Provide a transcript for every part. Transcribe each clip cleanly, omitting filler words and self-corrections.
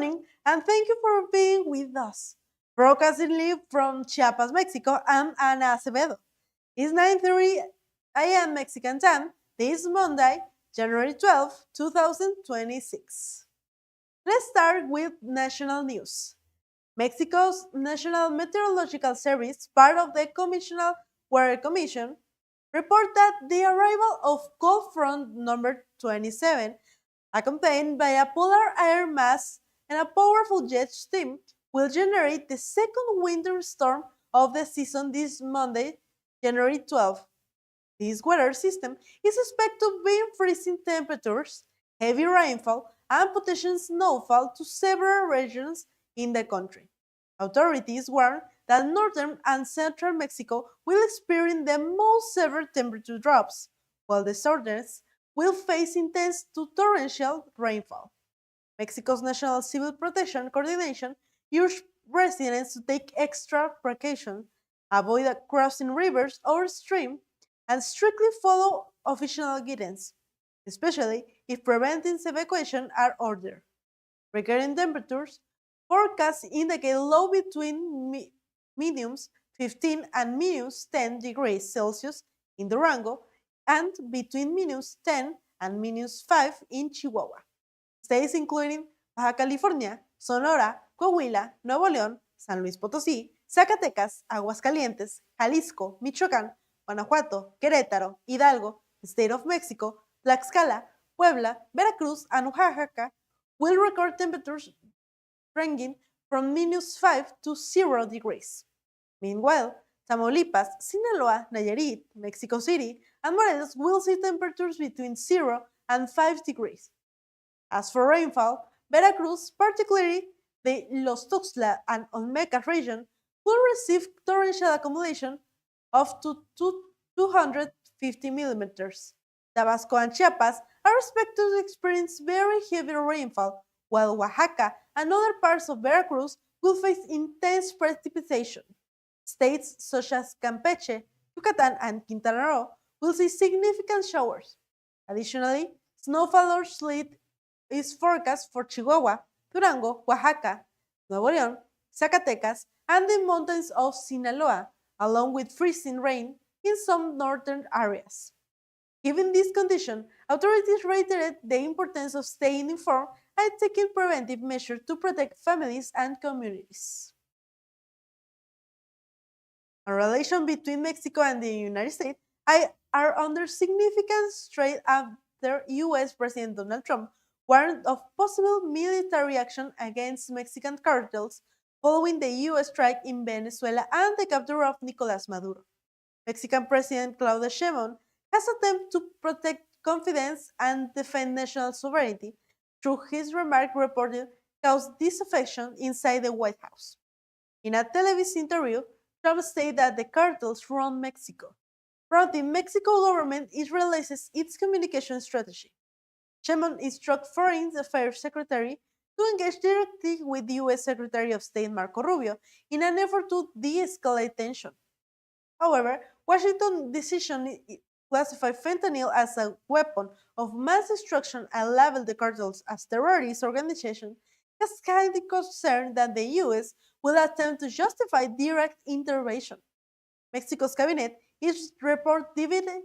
morning, and thank you for being with us. Broadcasting live from Chiapas, Mexico, I'm Ana Acevedo. It's 9:30 a.m. Mexican time. This is Monday, January 12, 2026. Let's start with national news. Mexico's National Meteorological Service, part of the Commissional Weather Commission, report that the arrival of cold front number 27, accompanied by a polar air mass and a powerful jet stream, will generate the second winter storm of the season this Monday, January 12th. This weather system is expected to bring freezing temperatures, heavy rainfall, and potential snowfall to several regions in the country. Authorities warn that northern and central Mexico will experience the most severe temperature drops, while the southern will face intense to torrential rainfall. Mexico's National Civil Protection Coordination urged residents to take extra precaution, avoid crossing rivers or streams, and strictly follow official guidance, especially if preventing evacuation are ordered. Regarding temperatures, forecasts indicate low between minus 15 and minus 10 degrees Celsius in Durango and between minus 10 and minus 5 in Chihuahua. States including Baja California, Sonora, Coahuila, Nuevo León, San Luis Potosí, Zacatecas, Aguascalientes, Jalisco, Michoacán, Guanajuato, Querétaro, Hidalgo, State of Mexico, Tlaxcala, Puebla, Veracruz, and Oaxaca will record temperatures ranging from minus 5 to 0 degrees. Meanwhile, Tamaulipas, Sinaloa, Nayarit, Mexico City, and Morelos will see temperatures between 0 and 5 degrees. As for rainfall, Veracruz, particularly the Los Tuxtla and Olmeca region, will receive torrential accumulation of to 250 millimeters. Tabasco and Chiapas are expected to experience very heavy rainfall, while Oaxaca and other parts of Veracruz will face intense precipitation. States such as Campeche, Yucatan, and Quintana Roo will see significant showers. Additionally, snowfall or sleet is forecast for Chihuahua, Durango, Oaxaca, Nuevo León, Zacatecas, and the mountains of Sinaloa, along with freezing rain in some northern areas. Given this condition, authorities reiterate the importance of staying informed and taking preventive measures to protect families and communities. A relation between Mexico and the United States are under significant strain after US President Donald Trump warned of possible military action against Mexican cartels following the US strike in Venezuela and the capture of Nicolas Maduro. Mexican President Claudia Sheinbaum has attempted to protect confidence and defend national sovereignty through his remark reported caused disaffection inside the White House. In a television interview, Trump stated that the cartels run Mexico, prompting Mexico government it realizes its communication strategy. Sheinbaum instructed Foreign Affairs Secretary to engage directly with the U.S. Secretary of State Marco Rubio in an effort to de-escalate tension. However, Washington's decision to classify fentanyl as a weapon of mass destruction and label the cartels as terrorist organizations has highly concerned that the U.S. will attempt to justify direct intervention. Mexico's cabinet is report divided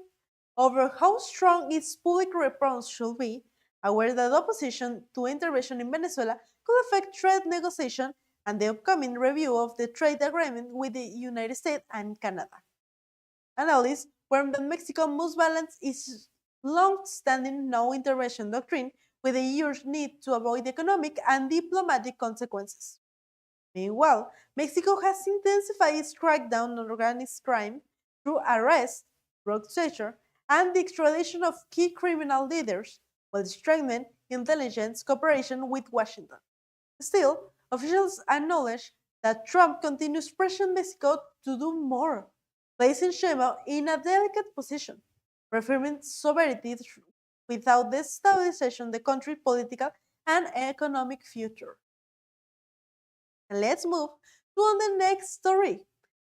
over how strong its public response should be, aware that opposition to intervention in Venezuela could affect trade negotiations and the upcoming review of the trade agreement with the United States and Canada. Analysts warn that Mexico must balance its long-standing no-intervention doctrine with the urgent need to avoid economic and diplomatic consequences. Meanwhile, Mexico has intensified its crackdown on organized crime through arrests, drug seizure, and the extradition of key criminal leaders, while strengthening intelligence cooperation with Washington. Still, officials acknowledge that Trump continues pressuring Mexico to do more, placing Sheinbaum in a delicate position, reaffirming sovereignty without destabilization the country's political and economic future. And let's move to on the next story.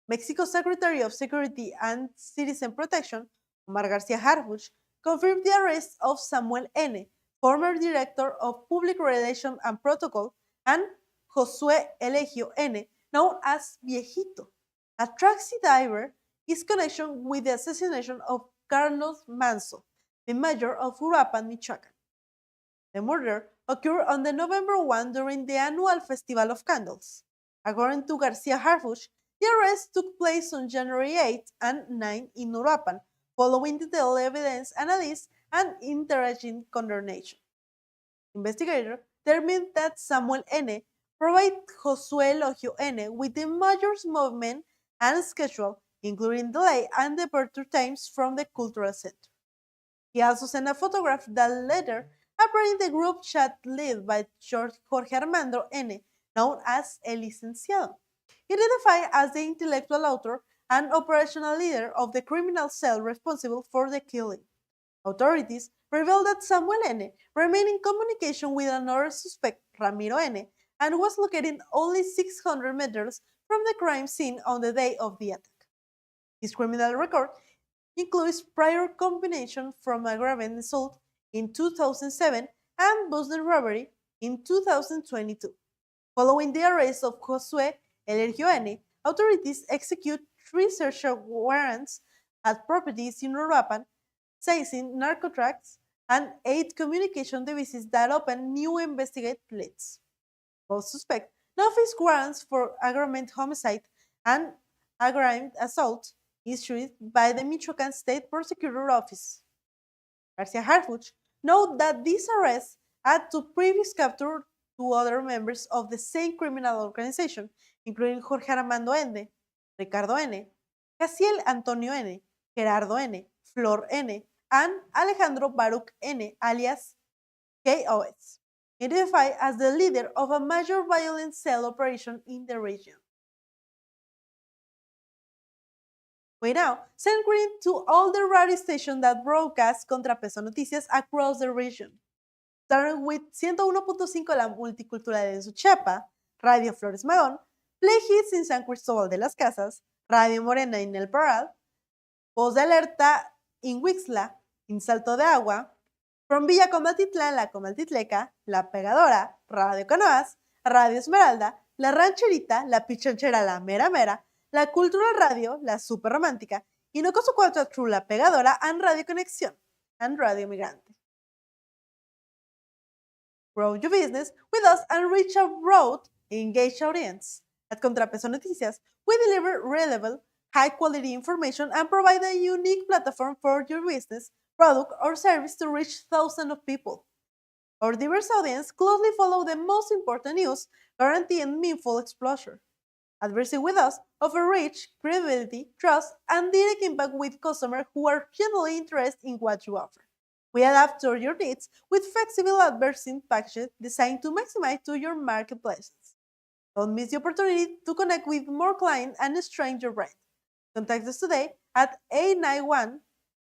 Mexico's Secretary of Security and Citizen Protection, Omar Garcia Harfuch, confirmed the arrest of Samuel N., former Director of Public Relations and Protocol, and Josué Elegio N., known as Viejito, a taxi driver, is connection with the assassination of Carlos Manso, the mayor of Uruapan, Michoacán. The murder occurred on the November 1 during the annual Festival of Candles. According to Garcia Harfuch, the arrest took place on January 8 and 9 in Uruapan, following detailed evidence analysis and interagent condemnation. Investigators determined that Samuel N. provided Josué Elogio N. with the mayor's movement and schedule, including delay and departure times from the cultural center. He also sent a photograph that later appeared in the group chat led by Jorge Armando N., known as El Licenciado. He identified as the intellectual author and operational leader of the criminal cell responsible for the killing. Authorities revealed that Samuel N. remained in communication with another suspect, Ramiro N., and was located only 600 meters from the crime scene on the day of the attack. His criminal record includes prior combination from aggravated assault in 2007 and Boston robbery in 2022. Following the arrest of Josué Elegio N., authorities execute 3 search warrants at properties in Uruapan, seizing narcotics, and 8 communication devices that open new investigative leads. Both suspects now face warrants for aggravated homicide and aggravated assault issued by the Michoacán State Prosecutor Office. Garcia Harfuch noted that these arrests add to previous capture to other members of the same criminal organization, including Jorge Armando N., Ricardo N., Casiel Antonio N., Gerardo N., Flor N., and Alejandro Baruch N., alias KOS, identified as the leader of a major violent cell operation in the region. We now send greeting to all the radio stations that broadcast ContraPeso Noticias across the region. Starting with 101.5 La Multicultural en Suchiapa, Radio Flores Magón, Play Hits in San Cristóbal de las Casas, Radio Morena en El Parral, Voz de Alerta en Huixla, en Salto de Agua, from Villa Comatitlán, La Comaltitleca, La Pegadora, Radio Canoas, Radio Esmeralda, La Rancherita, La Pichanchera, La Mera Mera, La Cultural Radio, La Super Romántica, Hinocoso 4 True, La Pegadora, and Radio Conexión, and Radio Migrante. Grow your business with us and reach a broad, engaged audience. At ContraPeso Noticias, we deliver relevant, high-quality information and provide a unique platform for your business, product, or service to reach thousands of people. Our diverse audience closely follow the most important news, guaranteeing meaningful exposure. Adversing with us offer reach, credibility, trust, and direct impact with customers who are genuinely interested in what you offer. We adapt to your needs with flexible advertising packages designed to maximize to your marketplaces. Don't miss the opportunity to connect with more clients and strengthen your brand. Contact us today at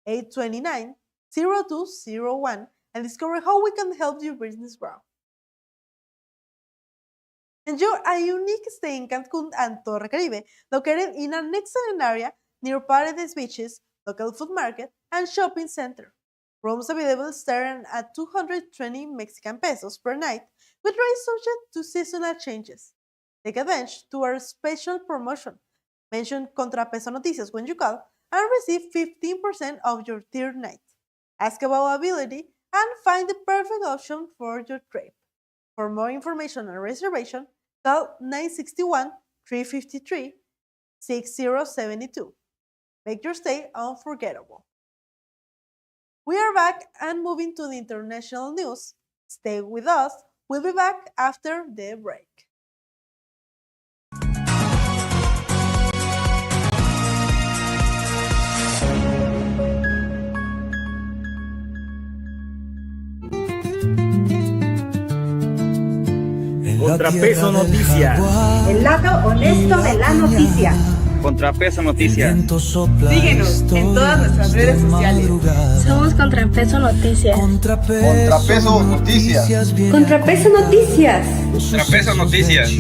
891-829-0201 and discover how we can help your business grow. Enjoy a unique stay in Cancun and Torre Caribe, located in an excellent area near Paredes beaches, local food market, and shopping center. Rooms available starting at 220 Mexican pesos per night, with rates subject to seasonal changes. Take advantage to our special promotion. Mention ContraPeso Noticias when you call and receive 15% of your third night. Ask about availability and find the perfect option for your trip. For more information and reservation, call 961-353-6072. Make your stay unforgettable. We are back and moving to the international news. Stay with us. We'll be back after the break. ContraPeso Noticias. El lado honesto de la noticia. ContraPeso Noticias. Síguenos en todas nuestras redes sociales. Somos ContraPeso Noticias. ContraPeso Noticias. ContraPeso Noticias. ContraPeso Noticias.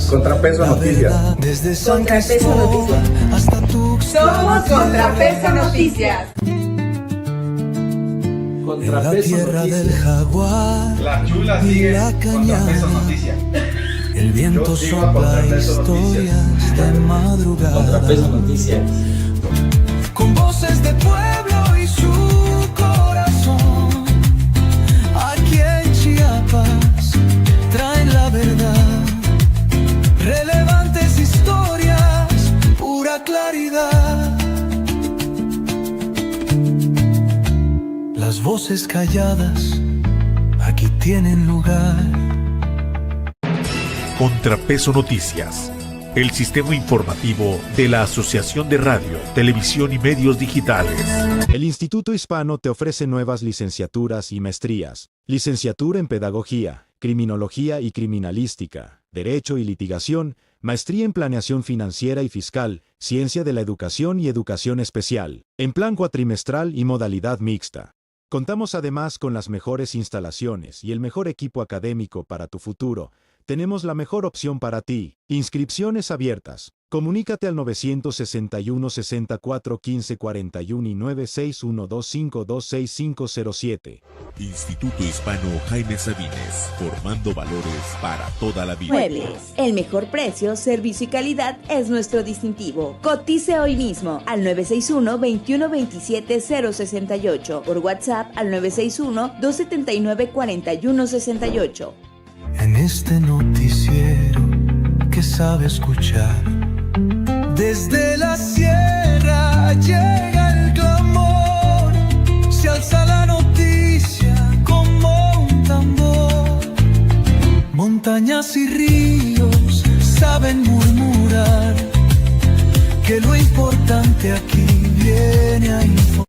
ContraPeso Noticias. ContraPeso Noticias. Somos ContraPeso Noticias. Contrapeso Noticias. La chula sigue. Contrapeso Noticias. El viento sopla historias de madrugada. Contrapeso Noticias. Con voces de pueblo y su corazón. Aquí en Chiapas traen la verdad. Relevantes historias, pura claridad. Las voces calladas aquí tienen lugar. ContraPeso Noticias, el sistema informativo de la Asociación de Radio, Televisión y Medios Digitales. El Instituto Hispano te ofrece nuevas licenciaturas y maestrías. Licenciatura en Pedagogía, Criminología y Criminalística, Derecho y Litigación, Maestría en Planeación Financiera y Fiscal, Ciencia de la Educación y Educación Especial, en plan cuatrimestral y modalidad mixta. Contamos además con las mejores instalaciones y el mejor equipo académico para tu futuro. Tenemos la mejor opción para ti. Inscripciones abiertas. Comunícate al 961 64 15 41 y 961252507. Instituto Hispano Jaime Sabines, formando valores para toda la vida. Muebles. El mejor precio, servicio y calidad es nuestro distintivo. Cotice hoy mismo al 961-2127-068. Por WhatsApp al 961-279-4168. En este noticiero que sabe escuchar, desde la sierra llega el clamor, se alza la noticia como un tambor. Montañas y ríos saben murmurar que lo importante aquí viene a informar.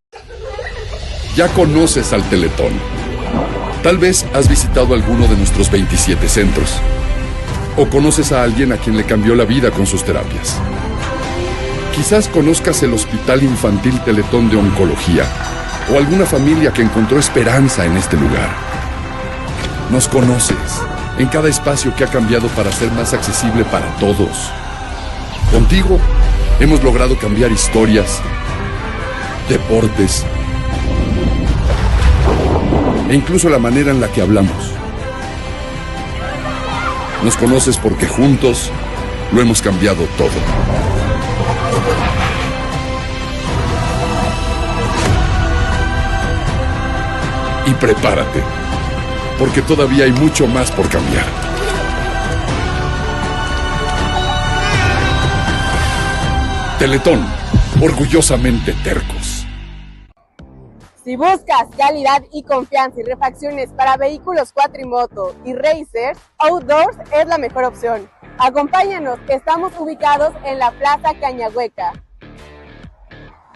Ya conoces al Teletón. Tal vez has visitado alguno de nuestros 27 centros. O conoces a alguien a quien le cambió la vida con sus terapias. Quizás conozcas el Hospital Infantil Teletón de Oncología o alguna familia que encontró esperanza en este lugar. Nos conoces en cada espacio que ha cambiado para ser más accesible para todos. Contigo hemos logrado cambiar historias, deportes e incluso la manera en la que hablamos. Nos conoces porque juntos lo hemos cambiado todo. Y prepárate, porque todavía hay mucho más por cambiar. Teletón, orgullosamente tercos. Si buscas calidad y confianza y refacciones para vehículos cuatrimoto y racers, Outdoors es la mejor opción. Acompáñanos, estamos ubicados en la Plaza Cañahueca.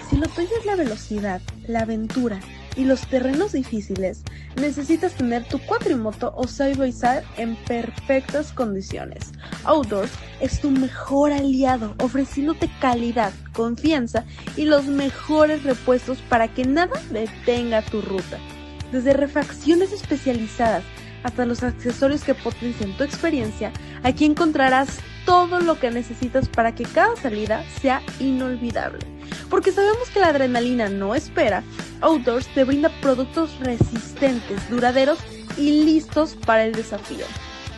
Si lo tuyo es la velocidad, la aventura y los terrenos difíciles, necesitas tener tu cuatrimoto o side-by-side en perfectas condiciones. Outdoors es tu mejor aliado, ofreciéndote calidad, confianza y los mejores repuestos para que nada detenga tu ruta. Desde refacciones especializadas hasta los accesorios que potencian tu experiencia, aquí encontrarás todo lo que necesitas para que cada salida sea inolvidable. Porque sabemos que la adrenalina no espera, Outdoors te brinda productos resistentes, duraderos y listos para el desafío.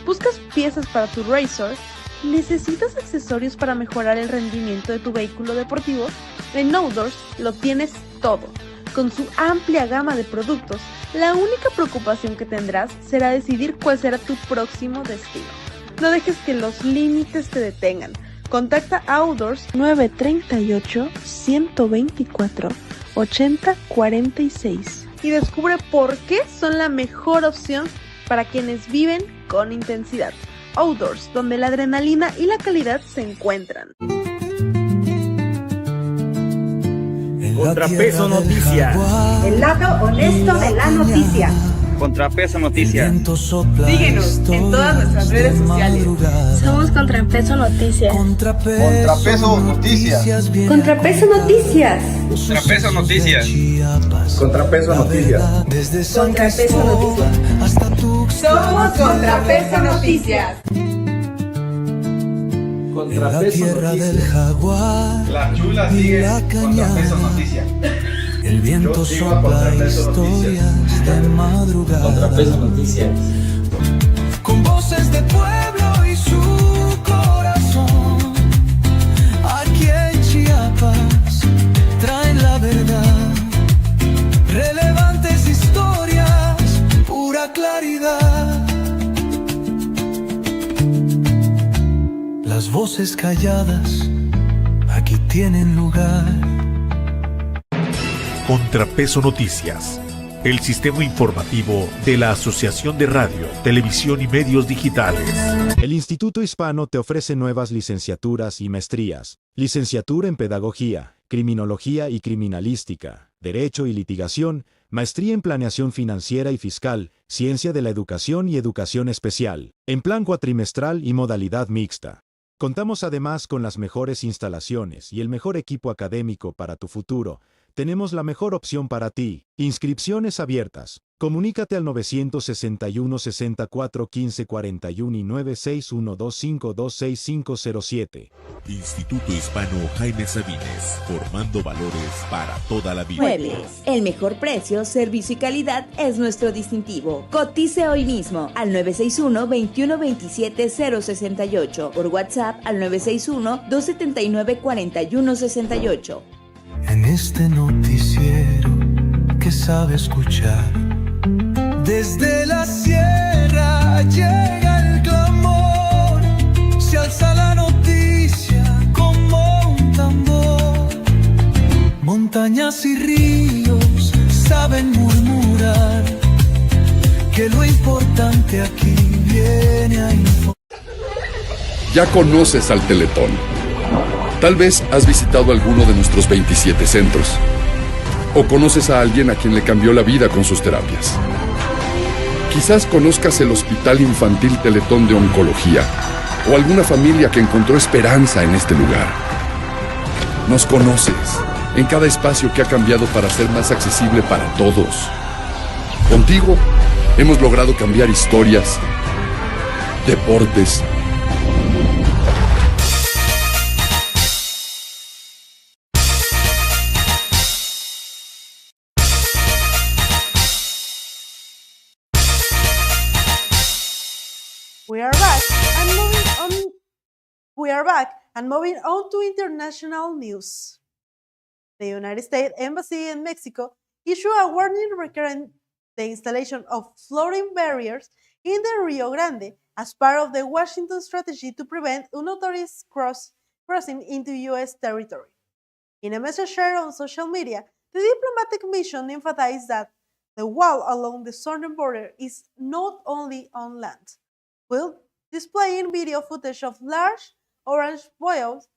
¿Buscas piezas para tu Racer? ¿Necesitas accesorios para mejorar el rendimiento de tu vehículo deportivo? En Outdoors lo tienes todo. Con su amplia gama de productos, la única preocupación que tendrás será decidir cuál será tu próximo destino. No dejes que los límites te detengan. Contacta a Outdoors 938-124-8046 y descubre por qué son la mejor opción para quienes viven con intensidad. Outdoors, donde la adrenalina y la calidad se encuentran. ContraPeso Noticias. El lado honesto de la noticia. ContraPeso Noticias. Síguenos en todas nuestras redes sociales. Somos ContraPeso Noticias. ContraPeso Noticias. ContraPeso Noticias. ContraPeso Noticias. ContraPeso Noticias. ContraPeso Noticias. Somos ContraPeso Noticias. En la tierra del jaguar, La chula y sigue. la ContraPeso cañada. Noticias. El viento sopla historias de madrugada. ContraPeso Noticias. Con voces de pueblo y su corazón. Aquí en Chiapas traen la verdad. Relevantes historias, pura claridad. Las voces calladas aquí tienen lugar. ContraPeso Noticias, el sistema informativo de la Asociación de Radio, Televisión y Medios Digitales. El Instituto Hispano te ofrece nuevas licenciaturas y maestrías. Licenciatura en Pedagogía, Criminología y Criminalística, Derecho y Litigación, Maestría en Planeación Financiera y Fiscal, Ciencia de la Educación y Educación Especial, en plan cuatrimestral y modalidad mixta. Contamos además con las mejores instalaciones y el mejor equipo académico para tu futuro. Tenemos la mejor opción para ti. Inscripciones abiertas. Comunícate al 961 64 15 41 y 96125265507. Instituto Hispano Jaime Sabines, formando valores para toda la vida. Muebles. El mejor precio, servicio y calidad es nuestro distintivo. Cotice hoy mismo al 961-2127-068. Por WhatsApp al 961-279-4168. En este noticiero que sabe escuchar, desde la sierra llega el clamor, se alza la noticia como un tambor. Montañas y ríos saben murmurar que lo importante aquí viene a informar. Ya conoces al Teletón. Tal vez has visitado alguno de nuestros 27 centros. O conoces a alguien a quien le cambió la vida con sus terapias. Quizás conozcas el Hospital Infantil Teletón de Oncología o alguna familia que encontró esperanza en este lugar. Nos conoces en cada espacio que ha cambiado para ser más accesible para todos. Contigo hemos logrado cambiar historias, deportes, We are back and moving on. We are back and moving on to international news. The United States Embassy in Mexico issued a warning regarding the installation of floating barriers in the Rio Grande as part of the Washington strategy to prevent unauthorized crossing into U.S. territory. In a message shared on social media, the diplomatic mission emphasized that the wall along the southern border is not only on land, while displaying video footage of large orange boils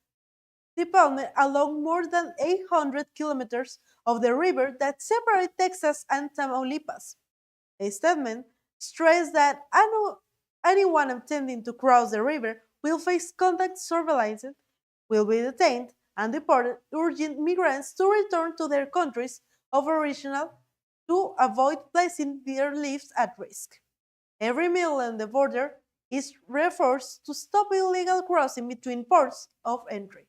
deployed along more than 800 kilometers of the river that separate Texas and Tamaulipas. A statement stressed that anyone attempting to cross the river will face contact surveillance, will be detained, and deported, urging migrants to return to their countries of origin to avoid placing their lives at risk. Every mile on the border is reinforced to stop illegal crossing between ports of entry.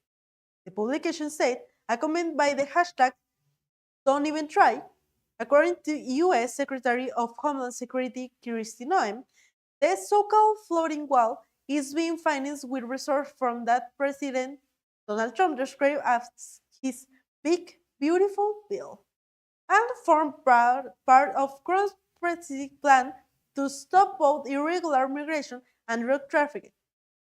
The publication said, accompanied by the hashtag Don't Even Try, according to U.S. Secretary of Homeland Security Kristi Noem, the so-called floating wall is being financed with resources from that President Donald Trump described as his big, beautiful bill, and form part of Trump's strategic plan to stop both irregular migration and drug trafficking.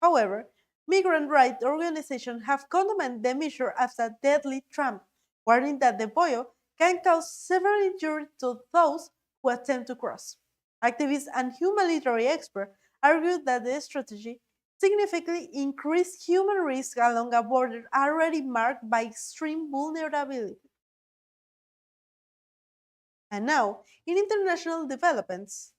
However, migrant rights organizations have condemned the measure as a deadly trap, warning that the boil can cause severe injury to those who attempt to cross. Activists and humanitarian experts argue that the strategy significantly increased human risk along a border already marked by extreme vulnerability. And now, in international developments,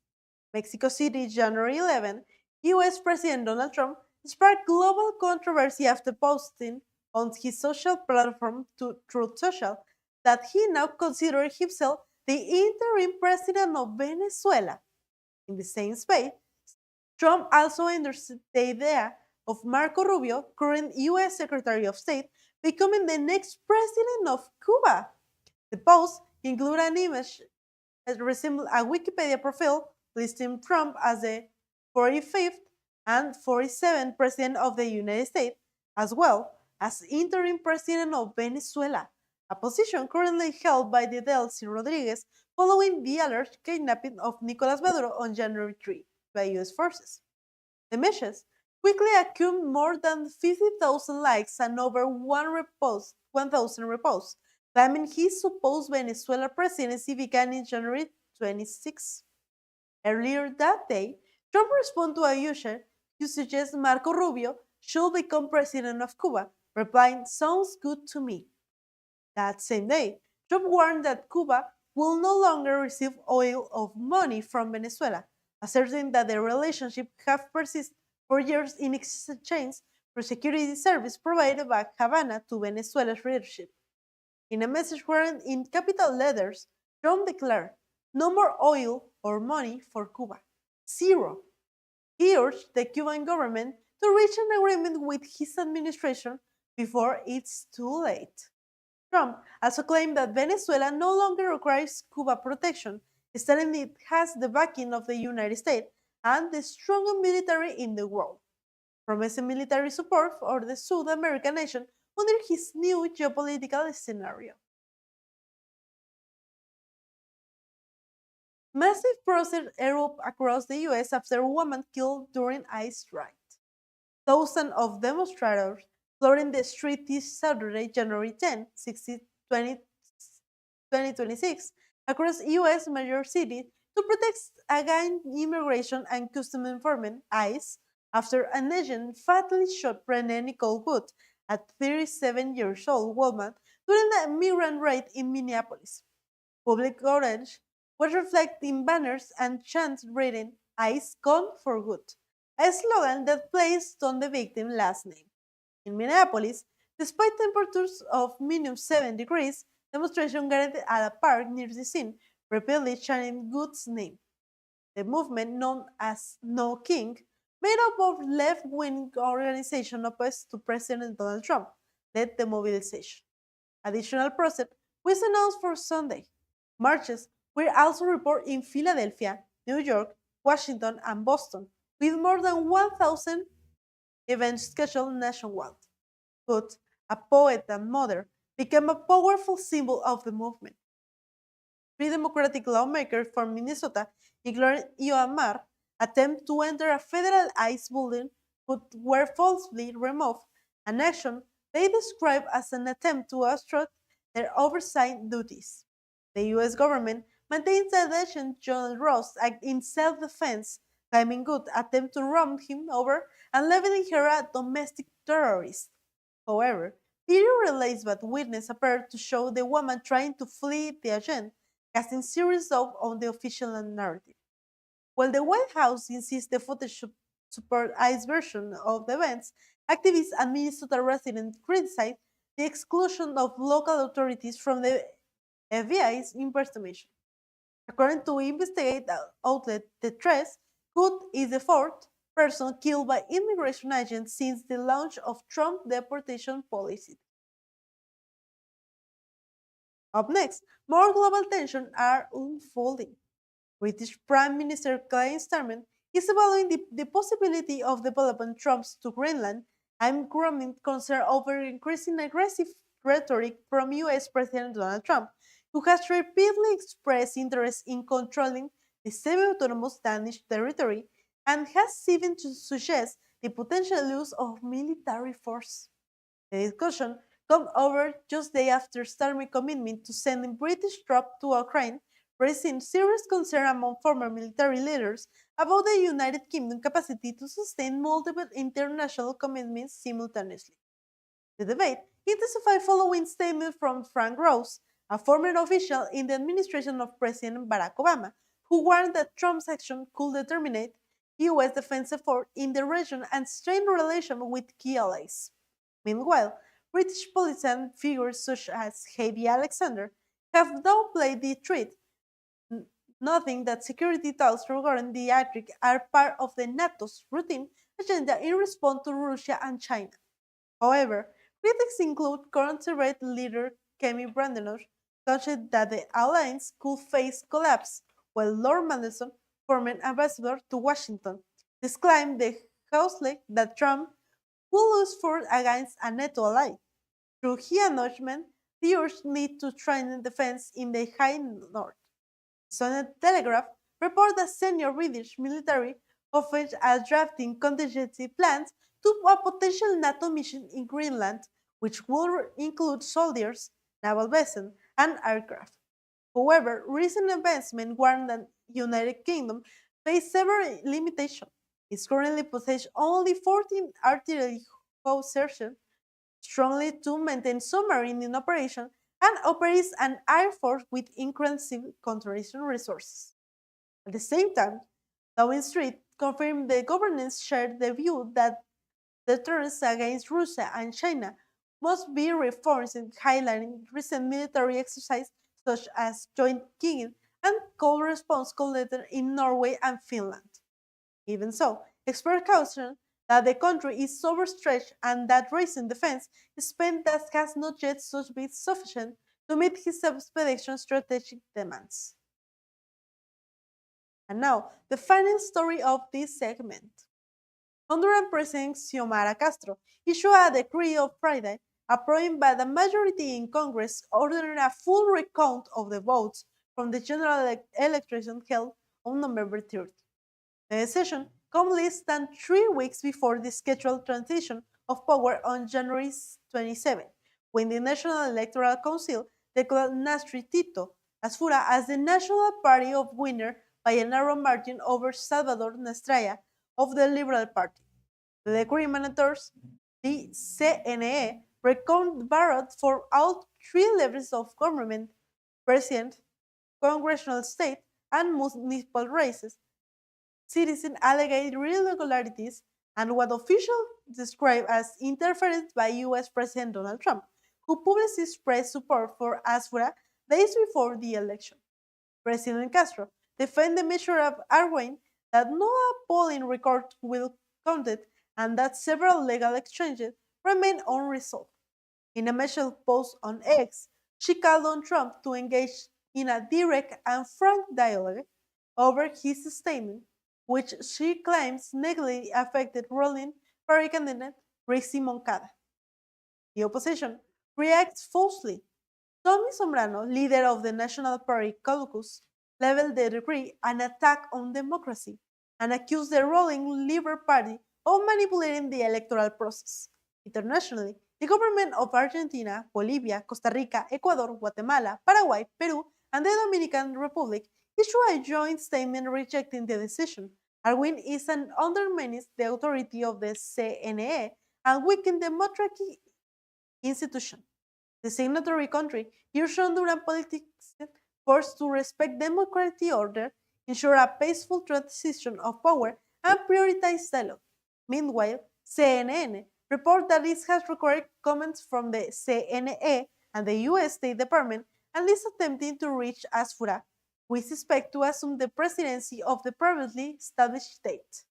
Mexico City, January 11, US President Donald Trump sparked global controversy after posting on his social platform Truth Social that he now considers himself the interim president of Venezuela. In the same space, Trump also endorsed the idea of Marco Rubio, current US Secretary of State, becoming the next president of Cuba. The posts include an image that resembles a Wikipedia profile listing Trump as the 45th and 47th President of the United States, as well as interim President of Venezuela, a position currently held by the Delcy Rodriguez following the alleged kidnapping of Nicolas Maduro on January 3 by US forces. The messages quickly accrued more than 50,000 likes and over 1,000 reposts, claiming his supposed Venezuela presidency began in January 26. Earlier that day, Trump responded to a user who suggests Marco Rubio should become president of Cuba, replying, "Sounds good to me." That same day, Trump warned that Cuba will no longer receive oil or money from Venezuela, asserting that the relationship have persisted for years in exchange for security service provided by Havana to Venezuela's leadership. In a message written in capital letters, Trump declared, "No more oil or money for Cuba. Zero." He urged the Cuban government to reach an agreement with his administration before it's too late. Trump also claimed that Venezuela no longer requires Cuba protection, stating it has the backing of the United States and the strongest military in the world, promising military support for the South American nation under his new geopolitical scenario. Massive protests erupt across the US after a woman killed during ICE strike. Thousands of demonstrators flooding the street this Saturday, January 10, 2026, across US major cities to protest against Immigration and Customs Enforcement (ICE) after an agent fatally shot Renee Nicole Wood, a 37-year-old woman, during a migrant raid in Minneapolis. Public outrage was reflected in banners and chants reading "ICE Gone for Good," a slogan that placed on the victim's last name. In Minneapolis, despite temperatures of -7 degrees, demonstration gathered at a park near the scene, repeatedly chanting Good's name. The movement, known as No King, made up of left-wing organizations opposed to President Donald Trump, led the mobilization. Additional protests was announced for Sunday. Marches were also reported in Philadelphia, New York, Washington, and Boston, with more than 1,000 events scheduled nationwide. But a poet and mother became a powerful symbol of the movement. Three Democratic lawmakers from Minnesota, including Joan Mar, attempted to enter a federal ICE building but were falsely removed, an action they described as an attempt to obstruct their oversight duties. The U.S. government maintains that Agent John Ross acted in self-defense, claiming Good attempt to run him over and labeling her a domestic terrorist. However, video relays that witness appeared to show the woman trying to flee the agent, casting serious doubt on the official narrative. While the White House insists the footage should support ICE version of the events, activists and Minnesota residents criticize the exclusion of local authorities from the FBI's investigation. According to investigate outlet The Tres, Good is the fourth person killed by immigration agents since the launch of Trump deportation policy. Up next, more global tensions are unfolding. British Prime Minister Keir Starmer is evaluating the possibility of developing troops to Greenland and growing concern over increasing aggressive rhetoric from US President Donald Trump, who has repeatedly expressed interest in controlling the semi-autonomous Danish territory and has even to suggest the potential use of military force. The discussion comes over just day after Starmer's commitment to sending British troops to Ukraine, raising serious concern among former military leaders about the United Kingdom's capacity to sustain multiple international commitments simultaneously. The debate intensified following statements from Frank Rose, a former official in the administration of President Barack Obama, who warned that Trump's action could determine U.S. defense effort in the region and strain relations with key allies. Meanwhile, British politician figures such as Heidi Alexander have downplayed the threat, noting that security talks regarding the Arctic are part of the NATO's routine agenda in response to Russia and China. However, critics include conservative leader Kemi Brandenburg, conscious that the alliance could face collapse, while Lord Mandelson, former ambassador to Washington, disclaimed the House that Trump would lose force against a NATO ally. Through his announcement, the urge need to strengthen defense in the high north. Sunday Telegraph reported that senior British military officials are drafting contingency plans to a potential NATO mission in Greenland, which will include soldiers, naval vessels, and aircraft. However, recent advancements warn that United Kingdom faces several limitations. It currently possesses only 14 artillery howitzers, strongly to maintain submarine in operation, and operates an air force with increasing conservation resources. At the same time, Downing Street confirmed the governments shared the view that deterrence against Russia and China must be reinforced, highlighting recent military exercises such as Joint King and cold response collected in Norway and Finland. Even so, experts caution that the country is overstretched and that recent defense spend that has not yet been sufficient to meet his expedition's strategic demands. And now, the final story of this segment. Honduran President Xiomara Castro issued a decree on Friday approving by the majority in Congress ordering a full recount of the votes from the general election held on November 30. The decision comes less than 3 weeks before the scheduled transition of power on January 27, when the National Electoral Council declared Nastri Tito Asfura as the national party of winner by a narrow margin over Salvador Nestraya of the Liberal Party. The decree monitors the CNE recount ballot for all three levels of government, president, congressional state, and municipal races. Citizens alleged irregularities and what officials describe as interference by US President Donald Trump, who publicly expressed support for Asfura days before the election. President Castro defended the measure of arguing that no polling record will counted and that several legal exchanges remain unresolved. In a message post on X, she called on Trump to engage in a direct and frank dialogue over his statement, which she claims negatively affected ruling party candidate Rixi Moncada. The opposition reacts falsely. Tommy Sombrano, leader of the National Party caucus, labeled the decree an attack on democracy and accused the ruling Liberal Party of manipulating the electoral process. Internationally, the government of Argentina, Bolivia, Costa Rica, Ecuador, Guatemala, Paraguay, Peru, and the Dominican Republic issued a joint statement rejecting the decision, arguing it undermines the authority of the CNE and weaken the democratic institution. The signatory country urged Honduran politics forced to respect democratic order, ensure a peaceful transition of power, and prioritize dialogue. Meanwhile, CNN reported that it has required comments from the CNE and the U.S. State Department and is attempting to reach Asfura, who is expected to assume the presidency of the previously established state.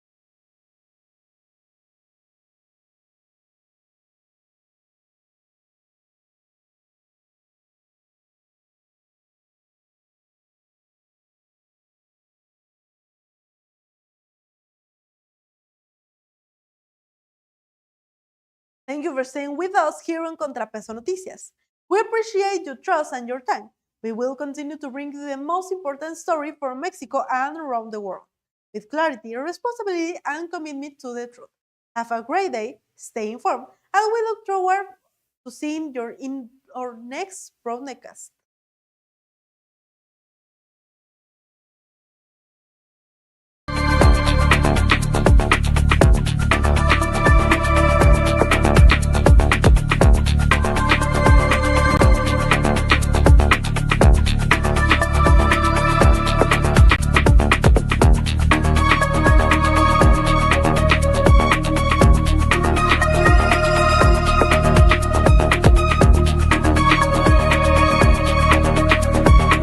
Thank you for staying with us here on ContraPeso Noticias. We appreciate your trust and your time. We will continue to bring you the most important story for Mexico and around the world, with clarity, responsibility, and commitment to the truth. Have a great day, stay informed, and we look forward to seeing you in our next broadcast.